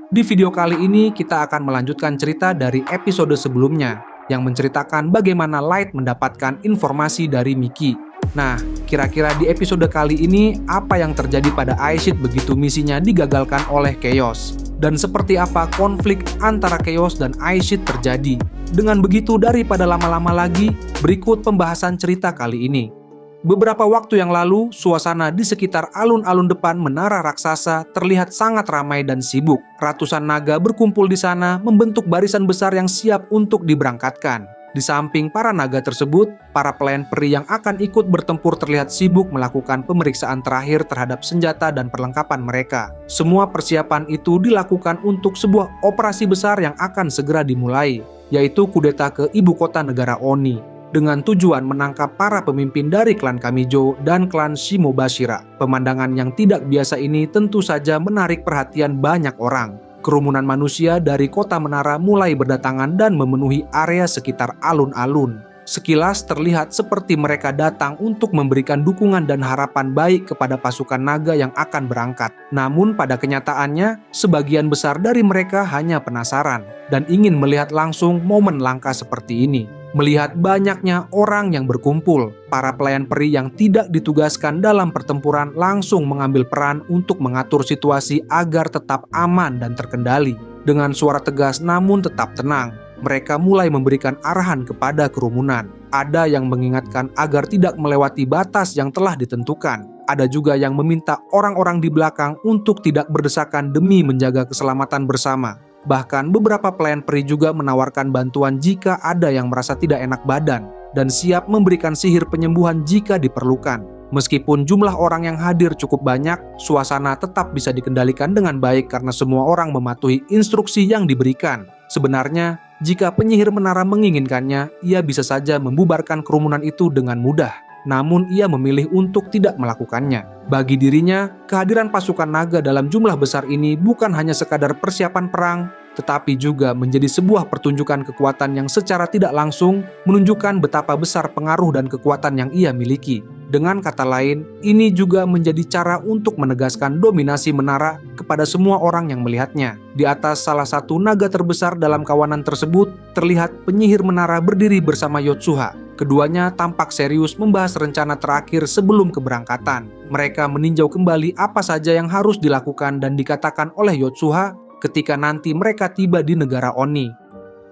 Di video kali ini kita akan melanjutkan cerita dari episode sebelumnya yang menceritakan bagaimana Light mendapatkan informasi dari Mickey. Nah, kira-kira di episode kali ini apa yang terjadi pada Aishid begitu misinya digagalkan oleh Chaos? Dan seperti apa konflik antara Chaos dan Aishid terjadi? Dengan begitu, daripada lama-lama lagi, berikut pembahasan cerita kali ini. Beberapa waktu yang lalu, suasana di sekitar alun-alun depan menara raksasa terlihat sangat ramai dan sibuk. Ratusan naga berkumpul di sana membentuk barisan besar yang siap untuk diberangkatkan. Di samping para naga tersebut, para pelayan peri yang akan ikut bertempur terlihat sibuk melakukan pemeriksaan terakhir terhadap senjata dan perlengkapan mereka. Semua persiapan itu dilakukan untuk sebuah operasi besar yang akan segera dimulai, yaitu kudeta ke ibu kota negara Oni, dengan tujuan menangkap para pemimpin dari klan Kamijo dan klan Shimobashira. Pemandangan yang tidak biasa ini tentu saja menarik perhatian banyak orang. Kerumunan manusia dari kota menara mulai berdatangan dan memenuhi area sekitar alun-alun. Sekilas terlihat seperti mereka datang untuk memberikan dukungan dan harapan baik kepada pasukan naga yang akan berangkat. Namun pada kenyataannya, sebagian besar dari mereka hanya penasaran dan ingin melihat langsung momen langka seperti ini. Melihat banyaknya orang yang berkumpul, para pelayan peri yang tidak ditugaskan dalam pertempuran langsung mengambil peran untuk mengatur situasi agar tetap aman dan terkendali. Dengan suara tegas namun tetap tenang, mereka mulai memberikan arahan kepada kerumunan. Ada yang mengingatkan agar tidak melewati batas yang telah ditentukan. Ada juga yang meminta orang-orang di belakang untuk tidak berdesakan demi menjaga keselamatan bersama. Bahkan beberapa pelayan peri juga menawarkan bantuan jika ada yang merasa tidak enak badan dan siap memberikan sihir penyembuhan jika diperlukan. Meskipun jumlah orang yang hadir cukup banyak, suasana tetap bisa dikendalikan dengan baik karena semua orang mematuhi instruksi yang diberikan. Sebenarnya, jika penyihir menara menginginkannya, ia bisa saja membubarkan kerumunan itu dengan mudah. Namun ia memilih untuk tidak melakukannya. Bagi dirinya, kehadiran pasukan naga dalam jumlah besar ini bukan hanya sekadar persiapan perang, tetapi juga menjadi sebuah pertunjukan kekuatan yang secara tidak langsung menunjukkan betapa besar pengaruh dan kekuatan yang ia miliki. Dengan kata lain, ini juga menjadi cara untuk menegaskan dominasi menara kepada semua orang yang melihatnya. Di atas salah satu naga terbesar dalam kawanan tersebut, terlihat penyihir menara berdiri bersama Yotsuha. Keduanya tampak serius membahas rencana terakhir sebelum keberangkatan. Mereka meninjau kembali apa saja yang harus dilakukan dan dikatakan oleh Yotsuha ketika nanti mereka tiba di negara Oni.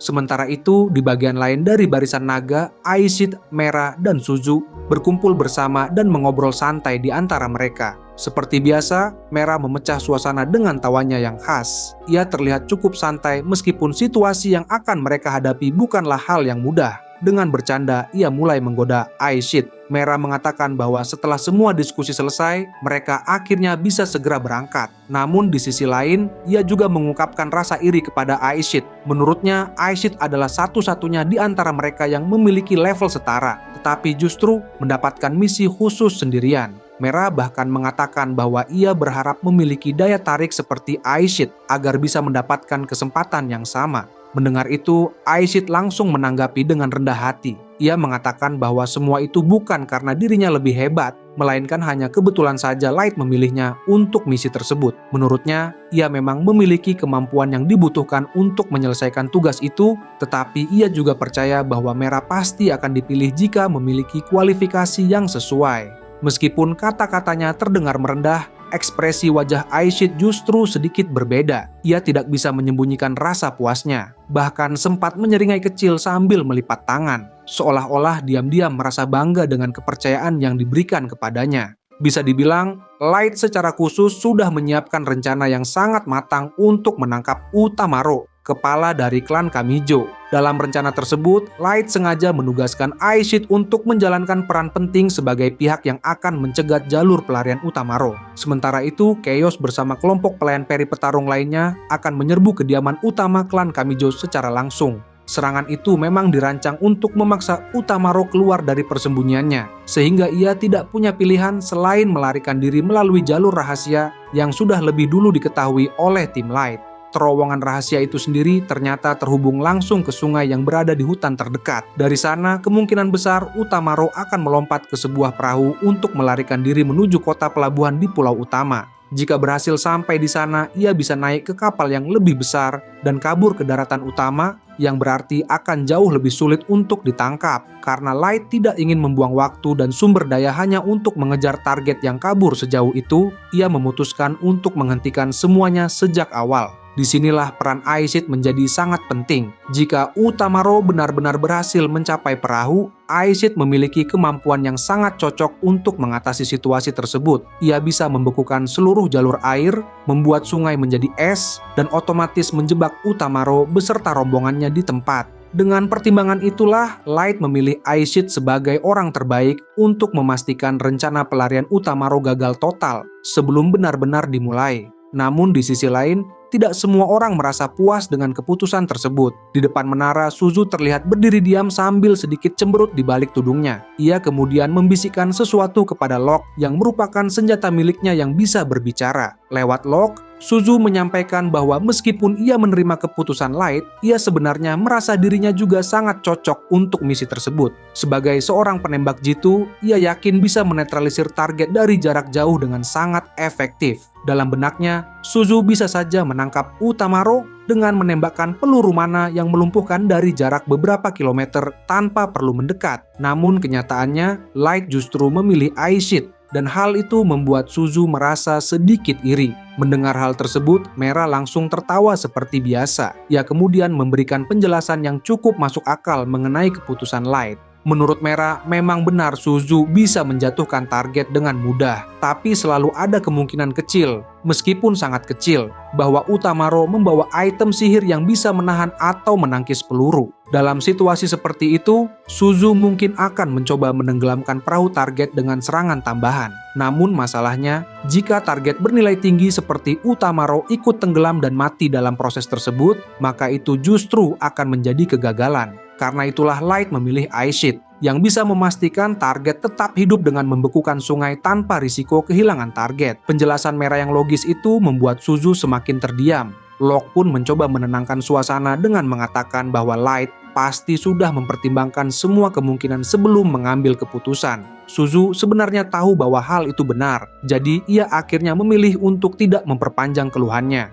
Sementara itu, di bagian lain dari barisan naga, Aishid, Mera, dan Suzu berkumpul bersama dan mengobrol santai di antara mereka. Seperti biasa, Mera memecah suasana dengan tawanya yang khas. Ia terlihat cukup santai meskipun situasi yang akan mereka hadapi bukanlah hal yang mudah. Dengan bercanda, ia mulai menggoda Aishid. Mera mengatakan bahwa setelah semua diskusi selesai, mereka akhirnya bisa segera berangkat. Namun di sisi lain, ia juga mengungkapkan rasa iri kepada Aishid. Menurutnya, Aishid adalah satu-satunya di antara mereka yang memiliki level setara, tetapi justru mendapatkan misi khusus sendirian. Mera bahkan mengatakan bahwa ia berharap memiliki daya tarik seperti Aishid agar bisa mendapatkan kesempatan yang sama. Mendengar itu, Aishid langsung menanggapi dengan rendah hati. Ia mengatakan bahwa semua itu bukan karena dirinya lebih hebat, melainkan hanya kebetulan saja Light memilihnya untuk misi tersebut. Menurutnya, ia memang memiliki kemampuan yang dibutuhkan untuk menyelesaikan tugas itu, tetapi ia juga percaya bahwa Mera pasti akan dipilih jika memiliki kualifikasi yang sesuai. Meskipun kata-katanya terdengar merendah, ekspresi wajah Aishid justru sedikit berbeda. Ia tidak bisa menyembunyikan rasa puasnya. Bahkan sempat menyeringai kecil sambil melipat tangan, seolah-olah diam-diam merasa bangga dengan kepercayaan yang diberikan kepadanya. Bisa dibilang, Light secara khusus sudah menyiapkan rencana yang sangat matang untuk menangkap Utamaro, kepala dari klan Kamijo. Dalam rencana tersebut, Light sengaja menugaskan Aishid untuk menjalankan peran penting sebagai pihak yang akan mencegat jalur pelarian Utamaro. Sementara itu, Chaos bersama kelompok pelayan peri petarung lainnya akan menyerbu kediaman utama klan Kamijo secara langsung. Serangan itu memang dirancang untuk memaksa Utamaro keluar dari persembunyiannya, sehingga ia tidak punya pilihan selain melarikan diri melalui jalur rahasia yang sudah lebih dulu diketahui oleh tim Light. Terowongan rahasia itu sendiri ternyata terhubung langsung ke sungai yang berada di hutan terdekat. Dari sana, kemungkinan besar Utamaro akan melompat ke sebuah perahu untuk melarikan diri menuju kota pelabuhan di pulau utama. Jika berhasil sampai di sana, ia bisa naik ke kapal yang lebih besar dan kabur ke daratan utama, yang berarti akan jauh lebih sulit untuk ditangkap. Karena Light tidak ingin membuang waktu dan sumber daya hanya untuk mengejar target yang kabur sejauh itu, ia memutuskan untuk menghentikan semuanya sejak awal. Disinilah peran Aishid menjadi sangat penting. Jika Utamaro benar-benar berhasil mencapai perahu, Aishid memiliki kemampuan yang sangat cocok untuk mengatasi situasi tersebut. Ia bisa membekukan seluruh jalur air, membuat sungai menjadi es, dan otomatis menjebak Utamaro beserta rombongannya di tempat. Dengan pertimbangan itulah, Light memilih Aishid sebagai orang terbaik untuk memastikan rencana pelarian Utamaro gagal total sebelum benar-benar dimulai. Namun di sisi lain, tidak semua orang merasa puas dengan keputusan tersebut. Di depan menara, Suzu terlihat berdiri diam sambil sedikit cemberut di balik tudungnya. Ia kemudian membisikkan sesuatu kepada Locke yang merupakan senjata miliknya yang bisa berbicara. Lewat Locke, Suzu menyampaikan bahwa meskipun ia menerima keputusan Light, ia sebenarnya merasa dirinya juga sangat cocok untuk misi tersebut. Sebagai seorang penembak jitu, ia yakin bisa menetralisir target dari jarak jauh dengan sangat efektif. Dalam benaknya, Suzu bisa saja menangkap Utamaro dengan menembakkan peluru mana yang melumpuhkan dari jarak beberapa kilometer tanpa perlu mendekat. Namun kenyataannya, Light justru memilih Aishid, dan hal itu membuat Suzu merasa sedikit iri. Mendengar hal tersebut, Mera langsung tertawa seperti biasa. Ia kemudian memberikan penjelasan yang cukup masuk akal mengenai keputusan Light. Menurut Mera, memang benar Suzu bisa menjatuhkan target dengan mudah, tapi selalu ada kemungkinan kecil, meskipun sangat kecil, bahwa Utamaro membawa item sihir yang bisa menahan atau menangkis peluru. Dalam situasi seperti itu, Suzu mungkin akan mencoba menenggelamkan perahu target dengan serangan tambahan. Namun masalahnya, jika target bernilai tinggi seperti Utamaro ikut tenggelam dan mati dalam proses tersebut, maka itu justru akan menjadi kegagalan. Karena itulah Light memilih Aishid, yang bisa memastikan target tetap hidup dengan membekukan sungai tanpa risiko kehilangan target. Penjelasan Mera yang logis itu membuat Suzu semakin terdiam. Locke pun mencoba menenangkan suasana dengan mengatakan bahwa Light pasti sudah mempertimbangkan semua kemungkinan sebelum mengambil keputusan. Suzu sebenarnya tahu bahwa hal itu benar, jadi ia akhirnya memilih untuk tidak memperpanjang keluhannya.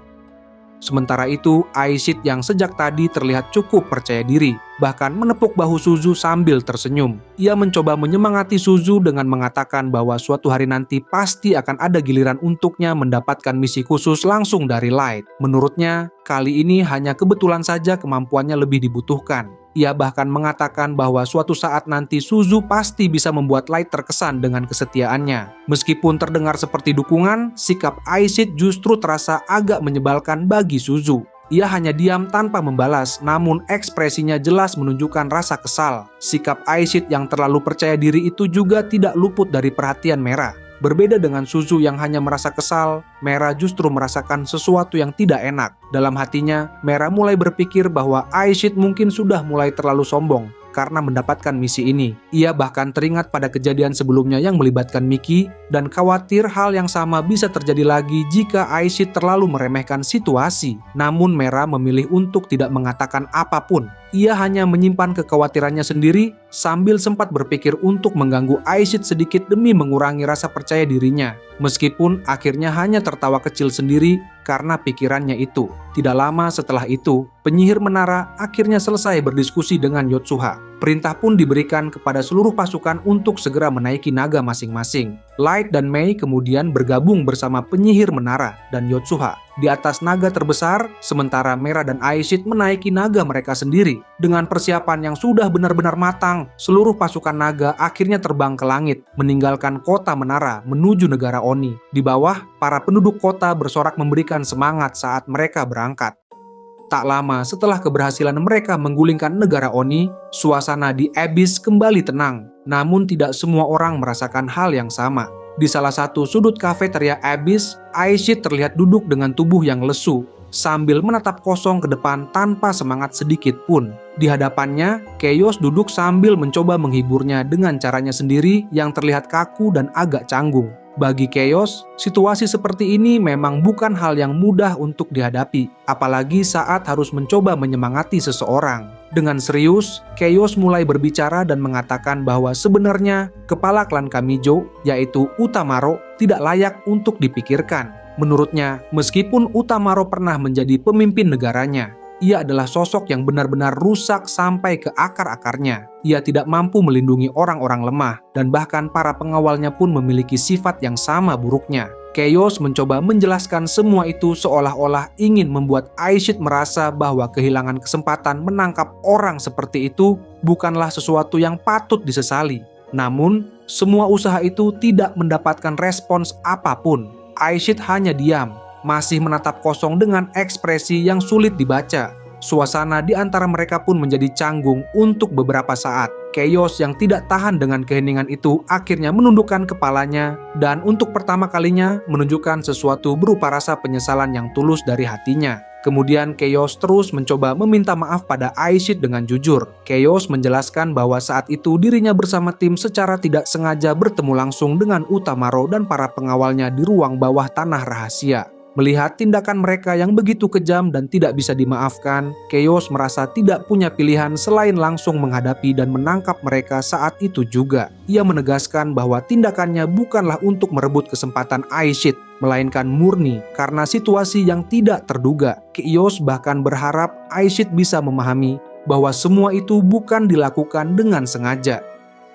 Sementara itu, Aishid yang sejak tadi terlihat cukup percaya diri, bahkan menepuk bahu Suzu sambil tersenyum. Ia mencoba menyemangati Suzu dengan mengatakan bahwa suatu hari nanti pasti akan ada giliran untuknya mendapatkan misi khusus langsung dari Light. Menurutnya, kali ini hanya kebetulan saja kemampuannya lebih dibutuhkan. Ia bahkan mengatakan bahwa suatu saat nanti Suzu pasti bisa membuat Light terkesan dengan kesetiaannya. Meskipun terdengar seperti dukungan, sikap Aishid justru terasa agak menyebalkan bagi Suzu. Ia hanya diam tanpa membalas, namun ekspresinya jelas menunjukkan rasa kesal. Sikap Aishid yang terlalu percaya diri itu juga tidak luput dari perhatian Mera. Berbeda dengan Suzu yang hanya merasa kesal, Mera justru merasakan sesuatu yang tidak enak. Dalam hatinya, Mera mulai berpikir bahwa Aishid mungkin sudah mulai terlalu sombong karena mendapatkan misi ini. Ia bahkan teringat pada kejadian sebelumnya yang melibatkan Miki dan khawatir hal yang sama bisa terjadi lagi jika Aishid terlalu meremehkan situasi. Namun Mera memilih untuk tidak mengatakan apapun. Ia hanya menyimpan kekhawatirannya sendiri sambil sempat berpikir untuk mengganggu Aishid sedikit demi mengurangi rasa percaya dirinya. Meskipun akhirnya hanya tertawa kecil sendiri karena pikirannya itu. Tidak lama setelah itu, penyihir menara akhirnya selesai berdiskusi dengan Yotsuha. Perintah pun diberikan kepada seluruh pasukan untuk segera menaiki naga masing-masing. Light dan Mei kemudian bergabung bersama penyihir menara dan Yotsuha di atas naga terbesar, sementara Mera dan Aishid menaiki naga mereka sendiri. Dengan persiapan yang sudah benar-benar matang, seluruh pasukan naga akhirnya terbang ke langit, meninggalkan kota menara menuju negara Oni. Di bawah, para penduduk kota bersorak memberikan semangat saat mereka berangkat. Tak lama setelah keberhasilan mereka menggulingkan negara Oni, suasana di Abyss kembali tenang. Namun tidak semua orang merasakan hal yang sama. Di salah satu sudut kafeteria Abyss, Aishid terlihat duduk dengan tubuh yang lesu, sambil menatap kosong ke depan tanpa semangat sedikit pun. Di hadapannya, Chaos duduk sambil mencoba menghiburnya dengan caranya sendiri yang terlihat kaku dan agak canggung. Bagi Chaos, situasi seperti ini memang bukan hal yang mudah untuk dihadapi, apalagi saat harus mencoba menyemangati seseorang. Dengan serius, Chaos mulai berbicara dan mengatakan bahwa sebenarnya kepala klan Kamijo, yaitu Utamaro, tidak layak untuk dipikirkan. Menurutnya, meskipun Utamaro pernah menjadi pemimpin negaranya, ia adalah sosok yang benar-benar rusak sampai ke akar-akarnya. Ia tidak mampu melindungi orang-orang lemah, dan bahkan para pengawalnya pun memiliki sifat yang sama buruknya. Chaos mencoba menjelaskan semua itu seolah-olah ingin membuat Aishid merasa bahwa kehilangan kesempatan menangkap orang seperti itu bukanlah sesuatu yang patut disesali. Namun, semua usaha itu tidak mendapatkan respons apapun. Aishid hanya diam, masih menatap kosong dengan ekspresi yang sulit dibaca. Suasana di antara mereka pun menjadi canggung untuk beberapa saat. Chaos yang tidak tahan dengan keheningan itu akhirnya menundukkan kepalanya dan untuk pertama kalinya menunjukkan sesuatu berupa rasa penyesalan yang tulus dari hatinya. Kemudian Chaos terus mencoba meminta maaf pada Aishid dengan jujur. Chaos menjelaskan bahwa saat itu dirinya bersama tim secara tidak sengaja bertemu langsung dengan Utamaro dan para pengawalnya di ruang bawah tanah rahasia. Melihat tindakan mereka yang begitu kejam dan tidak bisa dimaafkan, Chaos merasa tidak punya pilihan selain langsung menghadapi dan menangkap mereka saat itu juga. Ia menegaskan bahwa tindakannya bukanlah untuk merebut kesempatan Aishid, melainkan murni karena situasi yang tidak terduga. Chaos bahkan berharap Aishid bisa memahami bahwa semua itu bukan dilakukan dengan sengaja.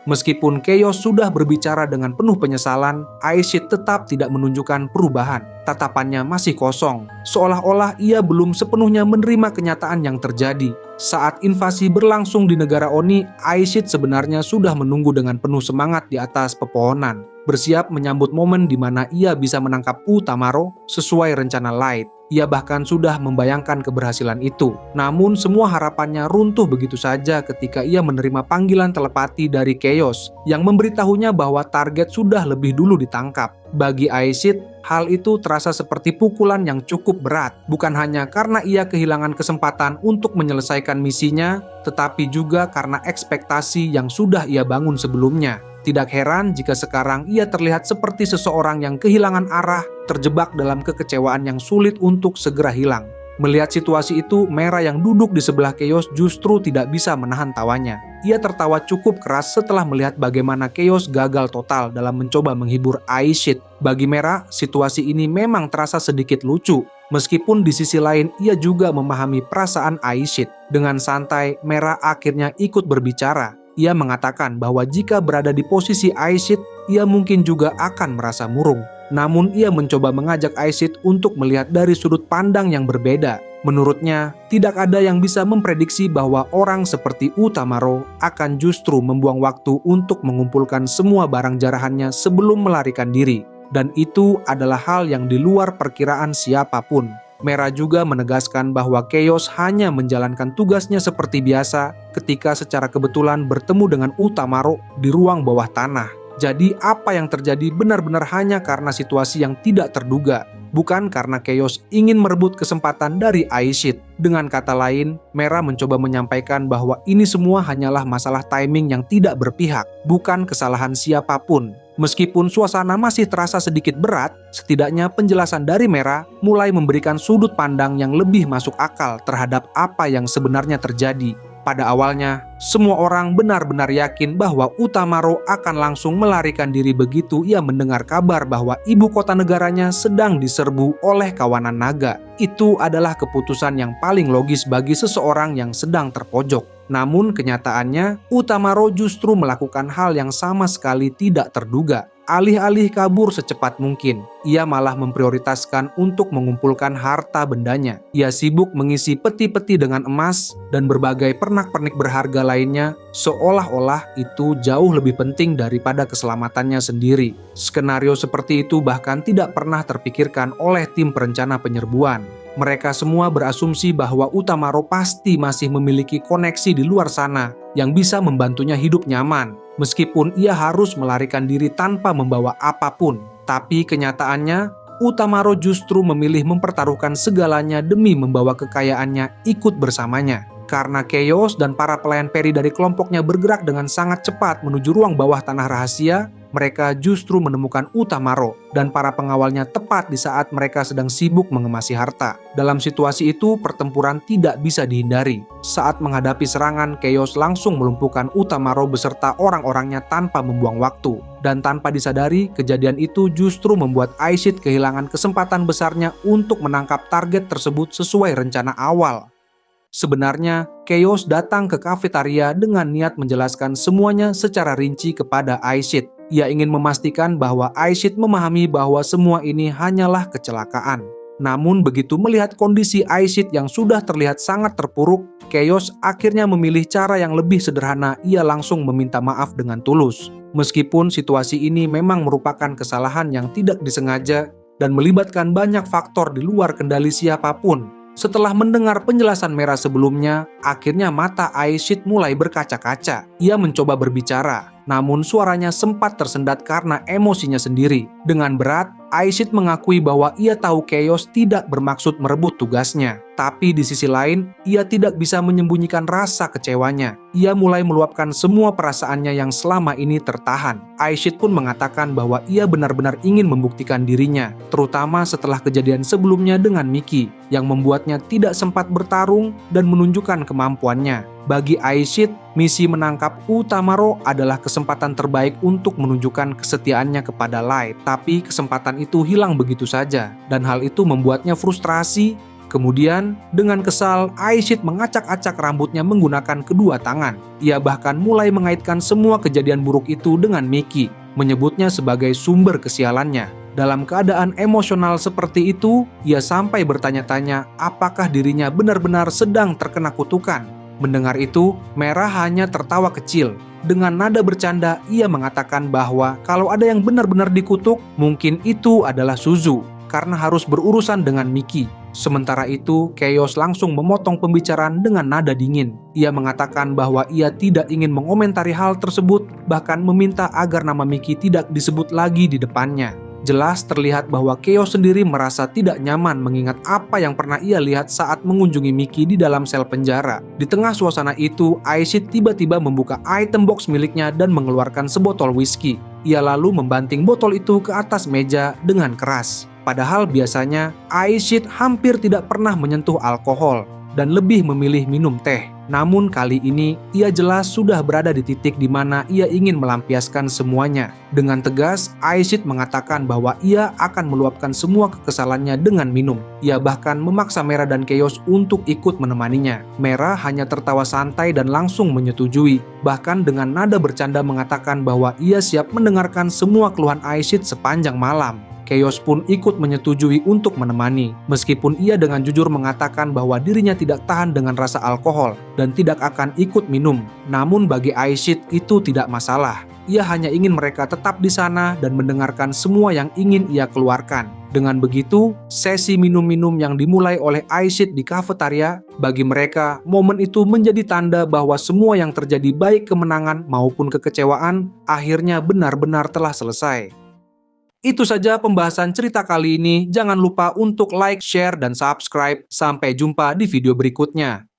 Meskipun Chaos sudah berbicara dengan penuh penyesalan, Aishid tetap tidak menunjukkan perubahan. Tatapannya masih kosong, seolah-olah ia belum sepenuhnya menerima kenyataan yang terjadi. Saat invasi berlangsung di negara Oni, Aishid sebenarnya sudah menunggu dengan penuh semangat di atas pepohonan, bersiap menyambut momen di mana ia bisa menangkap Utamaro sesuai rencana Light. Ia bahkan sudah membayangkan keberhasilan itu. Namun semua harapannya runtuh begitu saja ketika ia menerima panggilan telepati dari Chaos yang memberitahunya bahwa target sudah lebih dulu ditangkap. Bagi Aishid, hal itu terasa seperti pukulan yang cukup berat, bukan hanya karena ia kehilangan kesempatan untuk menyelesaikan misinya, tetapi juga karena ekspektasi yang sudah ia bangun sebelumnya. Tidak heran jika sekarang ia terlihat seperti seseorang yang kehilangan arah, terjebak dalam kekecewaan yang sulit untuk segera hilang. Melihat situasi itu, Mera yang duduk di sebelah Chaos justru tidak bisa menahan tawanya. Ia tertawa cukup keras setelah melihat bagaimana Chaos gagal total dalam mencoba menghibur Aishid. Bagi Mera, situasi ini memang terasa sedikit lucu. Meskipun di sisi lain ia juga memahami perasaan Aishid. Dengan santai, Mera akhirnya ikut berbicara. Ia mengatakan bahwa jika berada di posisi Aishid, ia mungkin juga akan merasa murung. Namun ia mencoba mengajak Aishid untuk melihat dari sudut pandang yang berbeda. Menurutnya, tidak ada yang bisa memprediksi bahwa orang seperti Utamaro akan justru membuang waktu untuk mengumpulkan semua barang jarahannya sebelum melarikan diri. Dan itu adalah hal yang di luar perkiraan siapapun. Mera juga menegaskan bahwa Chaos hanya menjalankan tugasnya seperti biasa ketika secara kebetulan bertemu dengan Utamaro di ruang bawah tanah. Jadi apa yang terjadi benar-benar hanya karena situasi yang tidak terduga, bukan karena Chaos ingin merebut kesempatan dari Aishid. Dengan kata lain, Mera mencoba menyampaikan bahwa ini semua hanyalah masalah timing yang tidak berpihak, bukan kesalahan siapapun. Meskipun suasana masih terasa sedikit berat, setidaknya penjelasan dari Mera mulai memberikan sudut pandang yang lebih masuk akal terhadap apa yang sebenarnya terjadi. Pada awalnya, semua orang benar-benar yakin bahwa Utamaro akan langsung melarikan diri begitu ia mendengar kabar bahwa ibu kota negaranya sedang diserbu oleh kawanan naga. Itu adalah keputusan yang paling logis bagi seseorang yang sedang terpojok. Namun kenyataannya, Utamaro justru melakukan hal yang sama sekali tidak terduga. Alih-alih kabur secepat mungkin, ia malah memprioritaskan untuk mengumpulkan harta bendanya. Ia sibuk mengisi peti-peti dengan emas dan berbagai pernak-pernik berharga lainnya, seolah-olah itu jauh lebih penting daripada keselamatannya sendiri. Skenario seperti itu bahkan tidak pernah terpikirkan oleh tim perencana penyerbuan. Mereka semua berasumsi bahwa Utamaro pasti masih memiliki koneksi di luar sana yang bisa membantunya hidup nyaman, meskipun ia harus melarikan diri tanpa membawa apapun. Tapi kenyataannya, Utamaro justru memilih mempertaruhkan segalanya demi membawa kekayaannya ikut bersamanya. Karena Chaos dan para pelayan peri dari kelompoknya bergerak dengan sangat cepat menuju ruang bawah tanah rahasia, mereka justru menemukan Utamaro dan para pengawalnya tepat di saat mereka sedang sibuk mengemasi harta. Dalam situasi itu, pertempuran tidak bisa dihindari. Saat menghadapi serangan, Chaos langsung melumpuhkan Utamaro beserta orang-orangnya tanpa membuang waktu. Dan tanpa disadari, kejadian itu justru membuat Aishid kehilangan kesempatan besarnya untuk menangkap target tersebut sesuai rencana awal. Sebenarnya, Chaos datang ke kafetaria dengan niat menjelaskan semuanya secara rinci kepada Aishid. Ia ingin memastikan bahwa Aishid memahami bahwa semua ini hanyalah kecelakaan. Namun begitu melihat kondisi Aishid yang sudah terlihat sangat terpuruk, Chaos akhirnya memilih cara yang lebih sederhana. Ia langsung meminta maaf dengan tulus. Meskipun situasi ini memang merupakan kesalahan yang tidak disengaja dan melibatkan banyak faktor di luar kendali siapapun. Setelah mendengar penjelasan Merah sebelumnya, akhirnya mata Aishid mulai berkaca-kaca. Ia mencoba berbicara, namun suaranya sempat tersendat karena emosinya sendiri. Dengan berat, Aishid mengakui bahwa ia tahu Chaos tidak bermaksud merebut tugasnya. Tapi di sisi lain, ia tidak bisa menyembunyikan rasa kecewanya. Ia mulai meluapkan semua perasaannya yang selama ini tertahan. Aishid pun mengatakan bahwa ia benar-benar ingin membuktikan dirinya, terutama setelah kejadian sebelumnya dengan Miki, yang membuatnya tidak sempat bertarung dan menunjukkan kemampuannya. Bagi Aishid, misi menangkap Utamaro adalah kesempatan terbaik untuk menunjukkan kesetiaannya kepada Light. Tapi kesempatan itu hilang begitu saja, dan hal itu membuatnya frustrasi. Kemudian, dengan kesal, Aishid mengacak-acak rambutnya menggunakan kedua tangan. Ia bahkan mulai mengaitkan semua kejadian buruk itu dengan Miki, menyebutnya sebagai sumber kesialannya. Dalam keadaan emosional seperti itu, ia sampai bertanya-tanya apakah dirinya benar-benar sedang terkena kutukan. Mendengar itu, Merah hanya tertawa kecil. Dengan nada bercanda, ia mengatakan bahwa kalau ada yang benar-benar dikutuk, mungkin itu adalah Suzu, karena harus berurusan dengan Miki. Sementara itu, Chaos langsung memotong pembicaraan dengan nada dingin. Ia mengatakan bahwa ia tidak ingin mengomentari hal tersebut, bahkan meminta agar nama Miki tidak disebut lagi di depannya. Jelas terlihat bahwa Chaos sendiri merasa tidak nyaman mengingat apa yang pernah ia lihat saat mengunjungi Miki di dalam sel penjara. Di tengah suasana itu, Aishid tiba-tiba membuka item box miliknya dan mengeluarkan sebotol whisky. Ia lalu membanting botol itu ke atas meja dengan keras. Padahal biasanya Aishid hampir tidak pernah menyentuh alkohol dan lebih memilih minum teh. Namun kali ini ia jelas sudah berada di titik di mana ia ingin melampiaskan semuanya. Dengan tegas, Aishid mengatakan bahwa ia akan meluapkan semua kekesalannya dengan minum. Ia bahkan memaksa Merah dan Chaos untuk ikut menemaninya. Merah hanya tertawa santai dan langsung menyetujui. Bahkan dengan nada bercanda mengatakan bahwa ia siap mendengarkan semua keluhan Aishid sepanjang malam. Chaos pun ikut menyetujui untuk menemani, meskipun ia dengan jujur mengatakan bahwa dirinya tidak tahan dengan rasa alkohol dan tidak akan ikut minum. Namun bagi Aishid itu tidak masalah. Ia hanya ingin mereka tetap di sana dan mendengarkan semua yang ingin ia keluarkan. Dengan begitu, sesi minum-minum yang dimulai oleh Aishid di kafetaria, bagi mereka, momen itu menjadi tanda bahwa semua yang terjadi baik kemenangan maupun kekecewaan, akhirnya benar-benar telah selesai. Itu saja pembahasan cerita kali ini. Jangan lupa untuk like, share, dan subscribe. Sampai jumpa di video berikutnya.